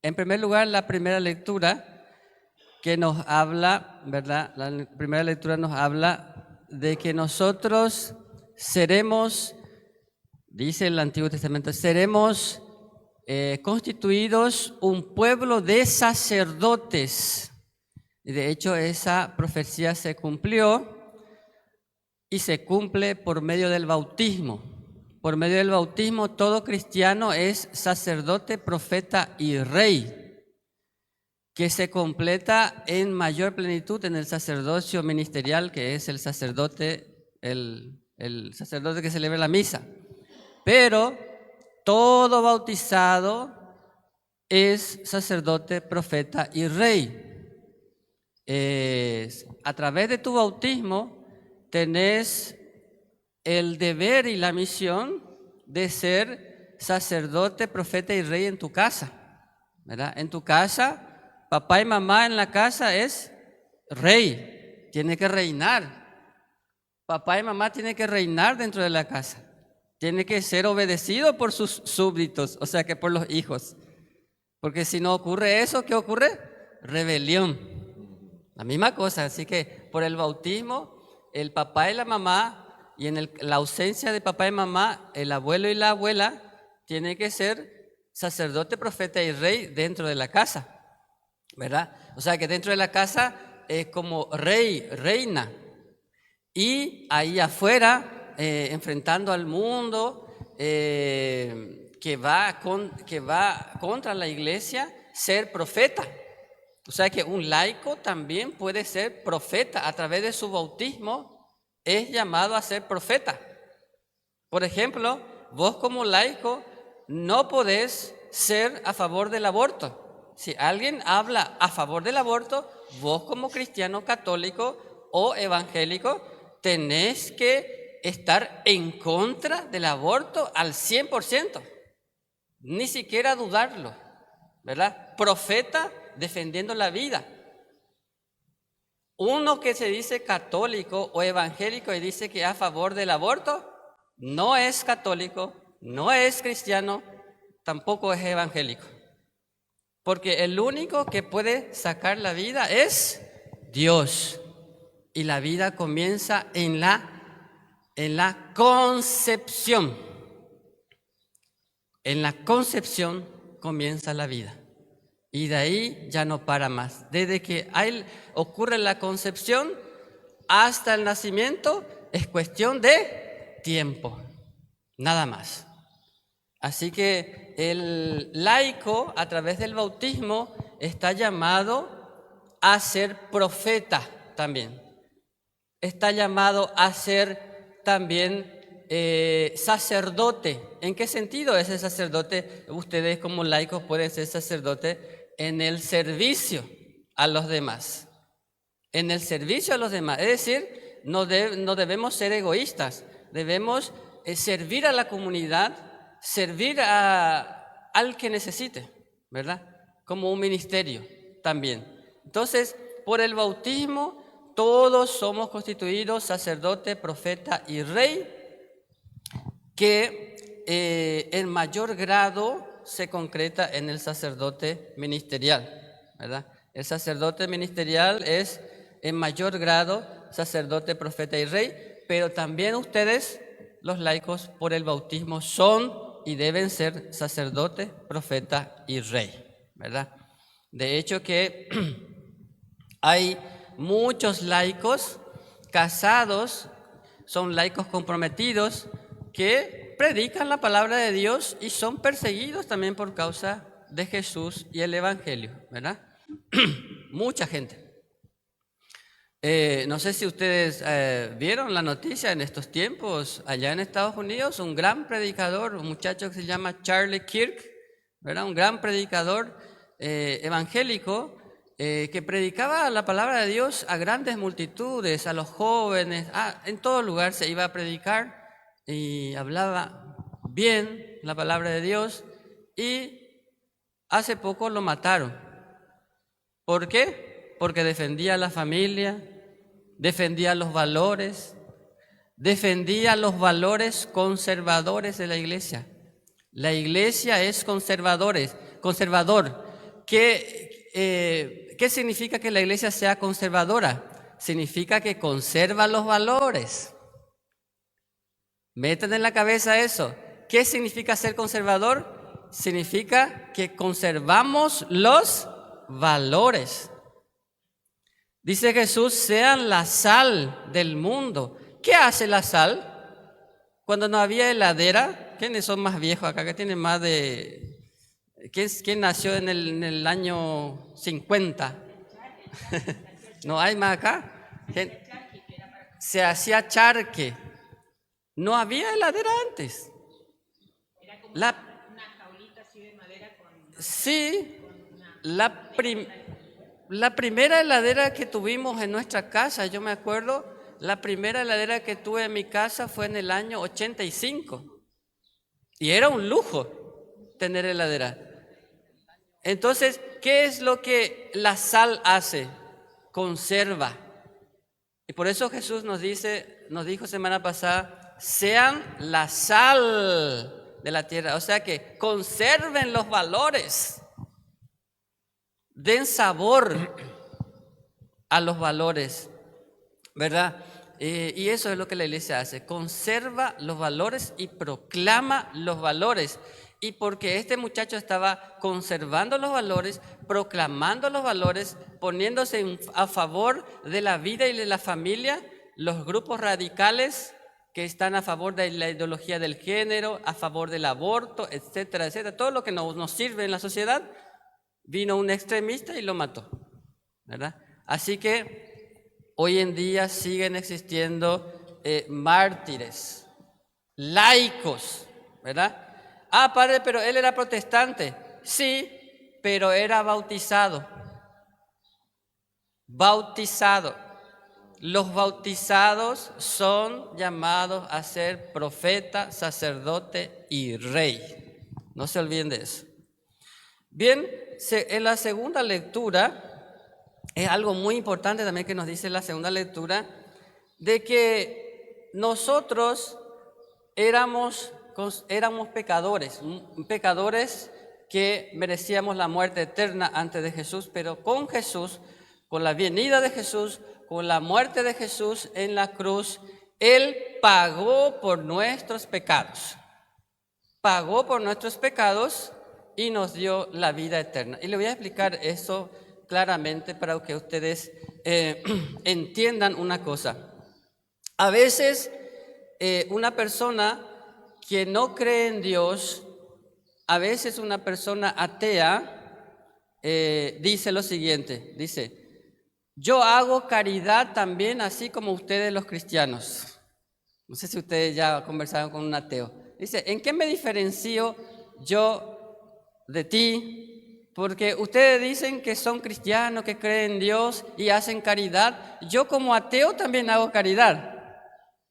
En primer lugar, la primera lectura que nos habla, ¿verdad? La primera lectura nos habla de que nosotros seremos, dice el Antiguo Testamento, seremos constituidos un pueblo de sacerdotes. Y de hecho, esa profecía se cumplió y se cumple por medio del bautismo. Por medio del bautismo, todo cristiano es sacerdote, profeta y rey, que se completa en mayor plenitud en el sacerdocio ministerial, que es el sacerdote que celebra la misa. Pero todo bautizado es sacerdote, profeta y rey. A través de tu bautismo tenés el deber y la misión de ser sacerdote, profeta y rey en tu casa, ¿verdad? En tu casa, papá y mamá en la casa es rey, tiene que reinar. Papá y mamá tienen que reinar dentro de la casa. Tiene que ser obedecido por sus súbditos, o sea que por los hijos. Porque si no ocurre eso, ¿qué ocurre? Rebelión. La misma cosa, así que por el bautismo, el papá y la mamá, y en la ausencia de papá y mamá, el abuelo y la abuela, tienen que ser sacerdote, profeta y rey dentro de la casa, ¿verdad? O sea que dentro de la casa es como rey, reina. Y ahí afuera, enfrentando al mundo que va contra la iglesia, ser profeta. O sea que un laico también puede ser profeta. A través de su bautismo es llamado a ser profeta. Por ejemplo, vos como laico no podés ser a favor del aborto. Si alguien habla a favor del aborto, vos como cristiano católico o evangélico tenés que estar en contra del aborto al 100%, ni siquiera dudarlo, ¿verdad? Profeta defendiendo la vida. Uno que se dice católico o evangélico y dice que es a favor del aborto, no es católico, no es cristiano, tampoco es evangélico. Porque el único que puede sacar la vida es Dios. Y la vida comienza en la concepción. En la concepción comienza la vida. Y de ahí ya no para más. Desde que ocurre la concepción hasta el nacimiento es cuestión de tiempo, nada más. Así que el laico a través del bautismo está llamado a ser profeta también. Está llamado a ser también sacerdote. ¿En qué sentido es el sacerdote? Ustedes como laicos pueden ser sacerdote en el servicio a los demás. En el servicio a los demás. Es decir, no debemos ser egoístas. Debemos servir a la comunidad, servir al que necesite, ¿verdad? Como un ministerio también. Entonces, por el bautismo, todos somos constituidos sacerdote, profeta y rey, que en mayor grado se concreta en el sacerdote ministerial, ¿verdad? El sacerdote ministerial es en mayor grado sacerdote, profeta y rey, pero también ustedes, los laicos, por el bautismo son y deben ser sacerdote, profeta y rey, ¿verdad? De hecho que hay muchos laicos casados, son laicos comprometidos, que predican la palabra de Dios y son perseguidos también por causa de Jesús y el Evangelio, ¿verdad? Mucha gente. No sé si ustedes vieron la noticia en estos tiempos, allá en Estados Unidos, un gran predicador, un muchacho que se llama Charlie Kirk, ¿verdad? Un gran predicador evangélico que predicaba la palabra de Dios a grandes multitudes, a los jóvenes, en todo lugar se iba a predicar y hablaba bien la palabra de Dios, y hace poco lo mataron. ¿Por qué? Porque defendía la familia, defendía los valores conservadores de la iglesia. La iglesia es conservador, ¿qué significa que la iglesia sea conservadora? Significa que conserva los valores. Meten en la cabeza eso. ¿Qué significa ser conservador? Significa que conservamos los valores. Dice Jesús, sean la sal del mundo. ¿Qué hace la sal? Cuando no había heladera, ¿quiénes son más viejos acá? ¿Que tienen más de... ¿Quién nació en el año 50? ¿No hay más acá? Se hacía charque. No había heladera antes. Era como una jaulita así de madera con... Sí, la primera heladera que tuvimos en nuestra casa, yo me acuerdo, la primera heladera que tuve en mi casa fue en el año 85. Y era un lujo tener heladera. Entonces, ¿qué es lo que la sal hace? Conserva. Y por eso Jesús nos dijo semana pasada, sean la sal de la tierra. O sea que conserven los valores. Den sabor a los valores, ¿verdad? Y eso es lo que la iglesia hace. Conserva los valores y proclama los valores. Y porque este muchacho estaba conservando los valores, proclamando los valores, poniéndose a favor de la vida y de la familia, los grupos radicales que están a favor de la ideología del género, a favor del aborto, etcétera, etcétera, todo lo que nos sirve en la sociedad, vino un extremista y lo mató, ¿verdad? Así que hoy en día siguen existiendo mártires, laicos, ¿verdad? Ah, padre, pero él era protestante. Sí, pero era bautizado. Bautizado. Los bautizados son llamados a ser profeta, sacerdote y rey. No se olviden de eso. Bien, en la segunda lectura, es algo muy importante también que nos dice la segunda lectura, de que nosotros éramos pecadores que merecíamos la muerte eterna antes de Jesús, pero con Jesús, con la venida de Jesús, con la muerte de Jesús en la cruz, Él pagó por nuestros pecados. Pagó por nuestros pecados y nos dio la vida eterna. Y le voy a explicar eso claramente para que ustedes entiendan una cosa. A veces una persona que no cree en Dios, a veces una persona atea, dice lo siguiente, dice, yo hago caridad también así como ustedes los cristianos. No sé si ustedes ya conversaron con un ateo. Dice, ¿en qué me diferencio yo de ti? Porque ustedes dicen que son cristianos, que creen en Dios y hacen caridad. Yo como ateo también hago caridad.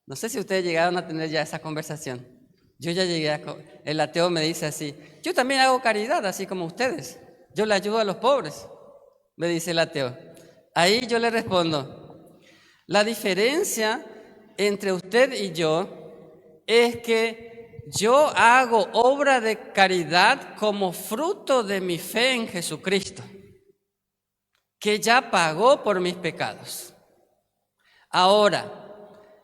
No sé si ustedes llegaron a tener ya esa conversación. Yo ya llegué el ateo me dice así, yo también hago caridad así como ustedes. Yo le ayudo a los pobres, me dice el ateo. Ahí yo le respondo, la diferencia entre usted y yo es que yo hago obra de caridad como fruto de mi fe en Jesucristo, que ya pagó por mis pecados. Ahora,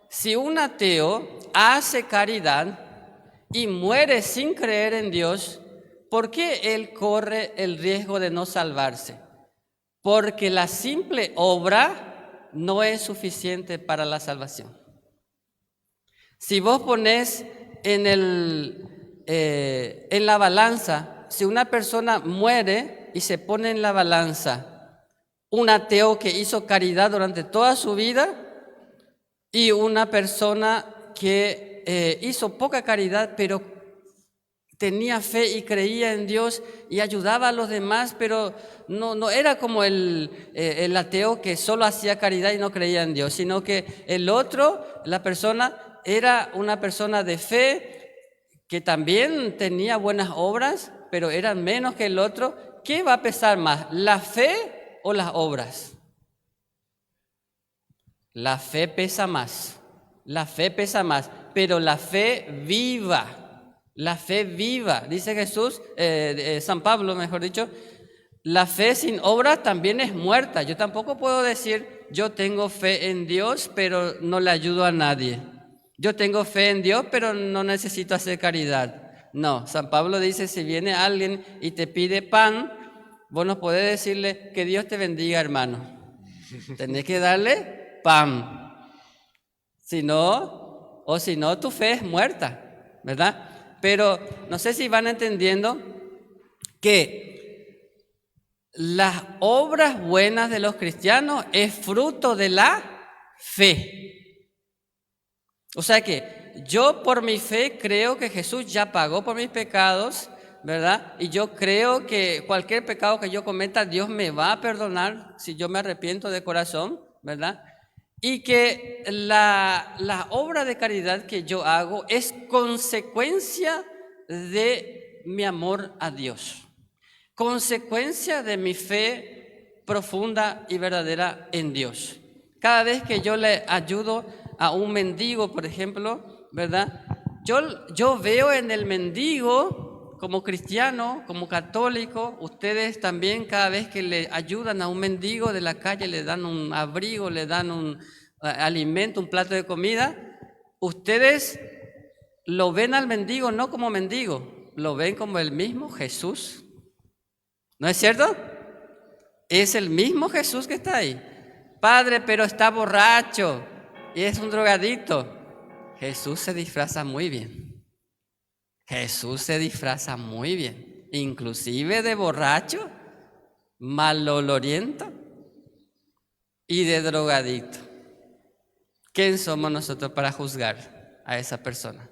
si un ateo hace caridad y muere sin creer en Dios, ¿por qué él corre el riesgo de no salvarse? Porque la simple obra no es suficiente para la salvación. Si vos ponés en la balanza, si una persona muere y se pone en la balanza, un ateo que hizo caridad durante toda su vida y una persona que hizo poca caridad, pero tenía fe y creía en Dios y ayudaba a los demás, pero no era como el ateo que solo hacía caridad y no creía en Dios, sino que el otro, la persona, era una persona de fe que también tenía buenas obras, pero eran menos que el otro. ¿Qué va a pesar más, la fe o las obras? La fe pesa más, pero la fe viva. La fe viva, dice Jesús, San Pablo, mejor dicho, la fe sin obras también es muerta. Yo tampoco puedo decir, yo tengo fe en Dios, pero no le ayudo a nadie. Yo tengo fe en Dios, pero no necesito hacer caridad. No, San Pablo dice, si viene alguien y te pide pan, vos no podés decirle, que Dios te bendiga, hermano. Tenés que darle pan. Si no, tu fe es muerta, ¿verdad? Pero no sé si van entendiendo que las obras buenas de los cristianos es fruto de la fe. O sea que yo por mi fe creo que Jesús ya pagó por mis pecados, ¿verdad? Y yo creo que cualquier pecado que yo cometa, Dios me va a perdonar si yo me arrepiento de corazón, ¿verdad? Y que la obra de caridad que yo hago es consecuencia de mi amor a Dios. Consecuencia de mi fe profunda y verdadera en Dios. Cada vez que yo le ayudo a un mendigo, por ejemplo, ¿verdad? Yo veo en el mendigo, como cristiano, como católico, ustedes también cada vez que le ayudan a un mendigo de la calle, le dan un abrigo, le dan un alimento, un plato de comida, ustedes lo ven al mendigo no como mendigo, lo ven como el mismo Jesús. ¿No es cierto? Es el mismo Jesús que está ahí. Padre, pero está borracho y es un drogadicto. Jesús se disfraza muy bien. Jesús se disfraza muy bien. Inclusive de borracho, maloloriento y de drogadicto. ¿Quién somos nosotros para juzgar a esa persona?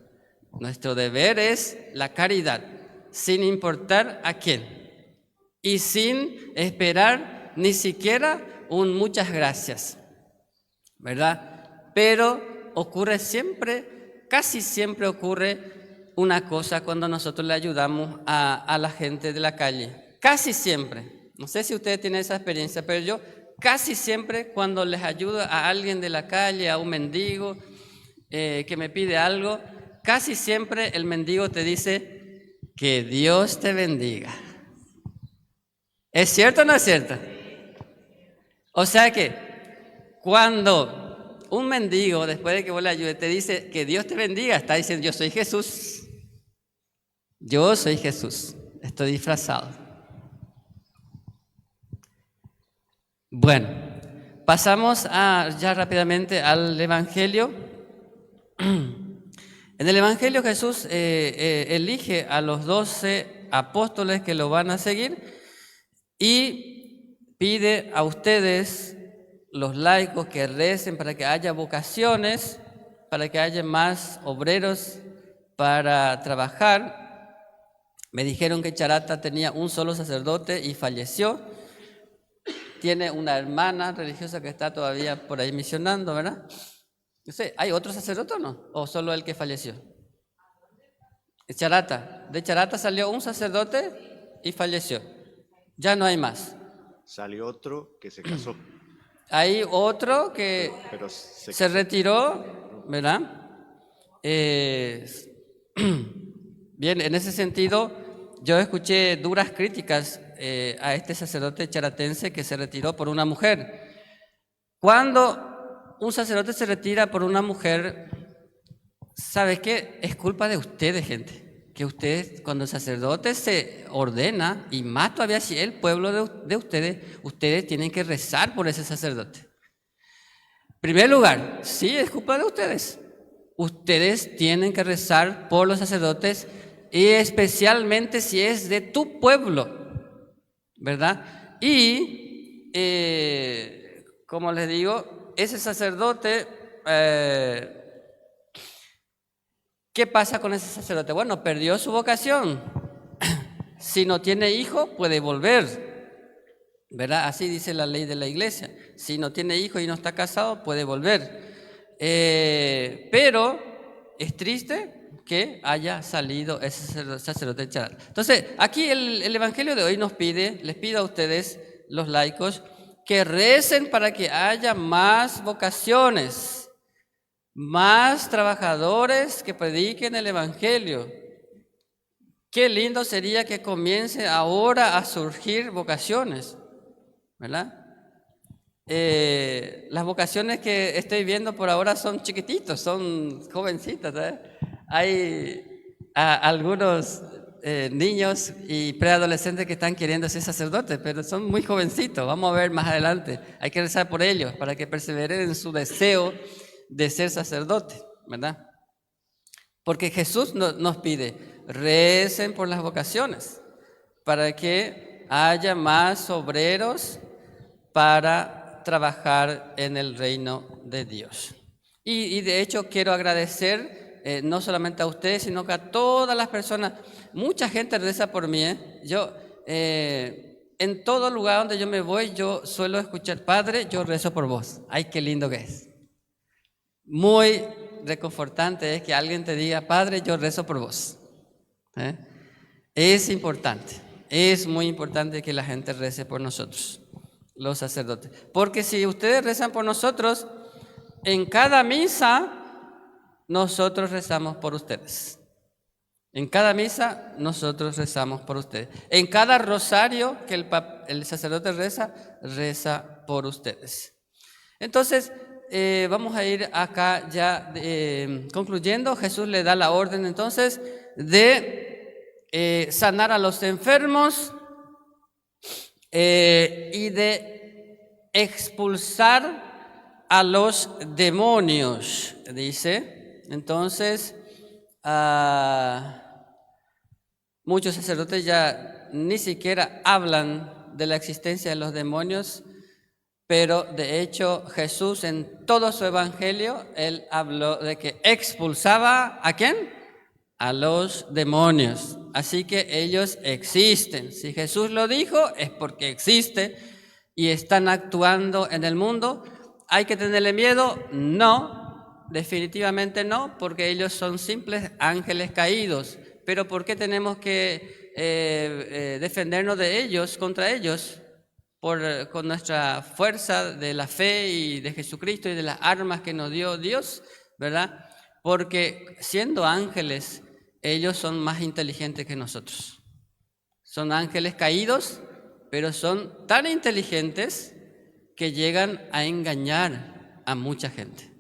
Nuestro deber es la caridad, sin importar a quién. Y sin esperar ni siquiera un muchas gracias, ¿verdad? Pero ocurre siempre, casi siempre ocurre una cosa cuando nosotros le ayudamos a la gente de la calle. Casi siempre. No sé si ustedes tienen esa experiencia, pero yo casi siempre cuando les ayudo a alguien de la calle, a un mendigo que me pide algo, casi siempre el mendigo te dice, que Dios te bendiga. ¿Es cierto o no es cierto? O sea que cuando un mendigo, después de que vos le ayudes, te dice que Dios te bendiga, está diciendo, yo soy Jesús. Yo soy Jesús. Estoy disfrazado. Bueno, pasamos ya rápidamente al Evangelio. En el Evangelio Jesús elige a los 12 apóstoles que lo van a seguir. Y pide a ustedes, los laicos, que recen para que haya vocaciones, para que haya más obreros para trabajar. Me dijeron que Charata tenía un solo sacerdote y falleció. Tiene una hermana religiosa que está todavía por ahí misionando, ¿verdad? No sé, ¿hay otro sacerdote o no? ¿O solo el que falleció? Charata. De Charata salió un sacerdote y falleció. Ya no hay más. Salió otro que se casó. Hay otro que pero se retiró, ¿verdad? Bien, en ese sentido, yo escuché duras críticas a este sacerdote charatense que se retiró por una mujer. Cuando un sacerdote se retira por una mujer, ¿sabe qué? Es culpa de ustedes, gente. Que ustedes, cuando el sacerdote se ordena, y más todavía si el pueblo de ustedes tienen que rezar por ese sacerdote. En primer lugar, sí, es culpa de ustedes. Ustedes tienen que rezar por los sacerdotes, y especialmente si es de tu pueblo, ¿verdad? Y, como les digo, ese sacerdote... ¿Qué pasa con ese sacerdote? Bueno, perdió su vocación. Si no tiene hijo, puede volver, ¿verdad? Así dice la ley de la iglesia. Si no tiene hijo y no está casado, puede volver. Pero es triste que haya salido ese sacerdote Charata. Entonces, aquí el Evangelio de hoy les pido a ustedes, los laicos, que recen para que haya más vocaciones, más trabajadores que prediquen el Evangelio, qué lindo sería que comience ahora a surgir vocaciones, ¿verdad? Las vocaciones que estoy viendo por ahora son chiquititos, son jovencitas, ¿eh? Hay algunos niños y preadolescentes que están queriendo ser sacerdotes, pero son muy jovencitos. Vamos a ver más adelante. Hay que rezar por ellos para que perseveren en su deseo de ser sacerdote, ¿verdad? Porque Jesús nos pide, recen por las vocaciones, para que haya más obreros para trabajar en el reino de Dios. Y de hecho quiero agradecer no solamente a ustedes, sino que a todas las personas. Mucha gente reza por mí. Yo en todo lugar donde yo me voy, yo suelo escuchar, Padre, yo rezo por vos. Ay, qué lindo que es. Muy reconfortante es que alguien te diga, Padre, yo rezo por vos. Es importante, es muy importante que la gente rece por nosotros, los sacerdotes. Porque si ustedes rezan por nosotros, en cada misa nosotros rezamos por ustedes. En cada misa nosotros rezamos por ustedes. En cada rosario que el sacerdote reza por ustedes. Entonces, vamos a ir acá ya concluyendo. Jesús le da la orden entonces de sanar a los enfermos y de expulsar a los demonios, dice. Entonces, muchos sacerdotes ya ni siquiera hablan de la existencia de los demonios, pero de hecho Jesús en todo su evangelio, él habló de que expulsaba ¿a quién? A los demonios. Así que ellos existen. Si Jesús lo dijo, es porque existe y están actuando en el mundo. ¿Hay que tenerle miedo? No, definitivamente no, porque ellos son simples ángeles caídos. Pero ¿por qué tenemos que defendernos de ellos, contra ellos? Con nuestra fuerza de la fe y de Jesucristo y de las armas que nos dio Dios, ¿verdad? Porque siendo ángeles, ellos son más inteligentes que nosotros. Son ángeles caídos, pero son tan inteligentes que llegan a engañar a mucha gente.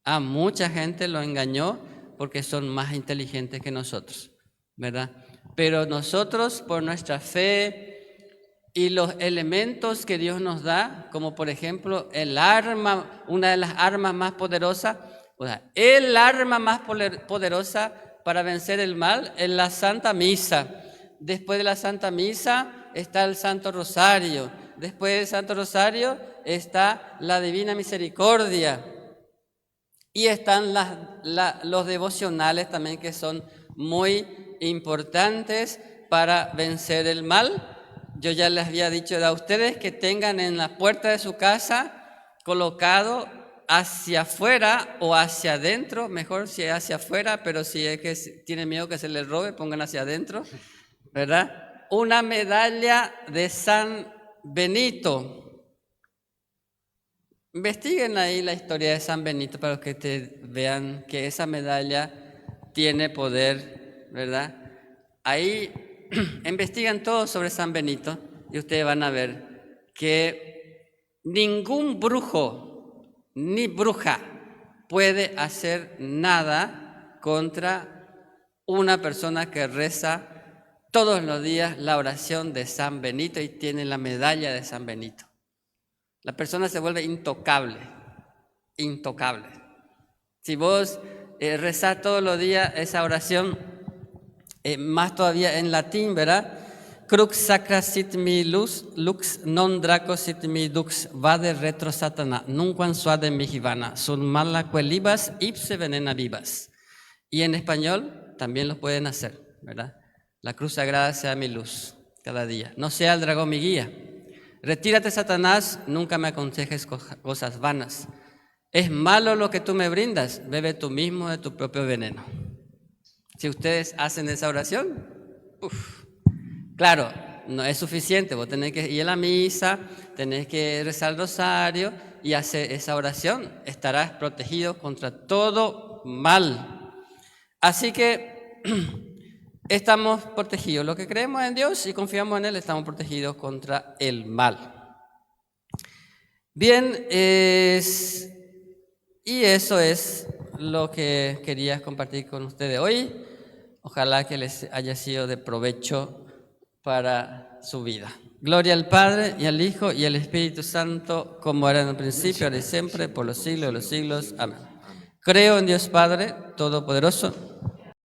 A mucha gente lo engañó porque son más inteligentes que nosotros, ¿verdad? Pero nosotros, por nuestra fe y los elementos que Dios nos da, como por ejemplo el arma, una de las armas más poderosas, o sea, el arma más poderosa para vencer el mal es la Santa Misa. Después de la Santa Misa está el Santo Rosario. Después del Santo Rosario está la Divina Misericordia. Y están los devocionales también, que son muy importantes para vencer el mal. Yo ya les había dicho a ustedes que tengan en la puerta de su casa colocado hacia afuera o hacia adentro, mejor si es hacia afuera, pero si es que tienen miedo que se les robe, pongan hacia adentro, ¿verdad? Una medalla de San Benito. Investiguen ahí la historia de San Benito para que vean que esa medalla tiene poder, ¿verdad? Ahí investigan todo sobre San Benito y ustedes van a ver que ningún brujo ni bruja puede hacer nada contra una persona que reza todos los días la oración de San Benito y tiene la medalla de San Benito. La persona se vuelve intocable, intocable. Si vos rezás todos los días esa oración, más todavía en latín, ¿verdad? Crux sacra sit mi lux non draco sit mi dux vade retro satana nunquam suade mihivana sun mala quelibas ipse venena vivas. Y en español también lo pueden hacer, ¿verdad? La cruz sagrada sea mi luz cada día, no sea el dragón mi guía. Retírate, Satanás, nunca me aconsejes cosas vanas. Es malo lo que tú me brindas, bebe tú mismo de tu propio veneno. Si ustedes hacen esa oración, claro, no es suficiente. Vos tenés que ir a la misa, tenés que rezar el rosario y hacer esa oración. Estarás protegido contra todo mal. Así que estamos protegidos. Los que creemos en Dios y confiamos en Él, estamos protegidos contra el mal. Bien, y eso es lo que quería compartir con ustedes hoy. Ojalá que les haya sido de provecho para su vida. Gloria al Padre, y al Hijo, y al Espíritu Santo, como era en el principio, ahora y siempre, por los siglos de los siglos. Amén. Creo en Dios Padre Todopoderoso,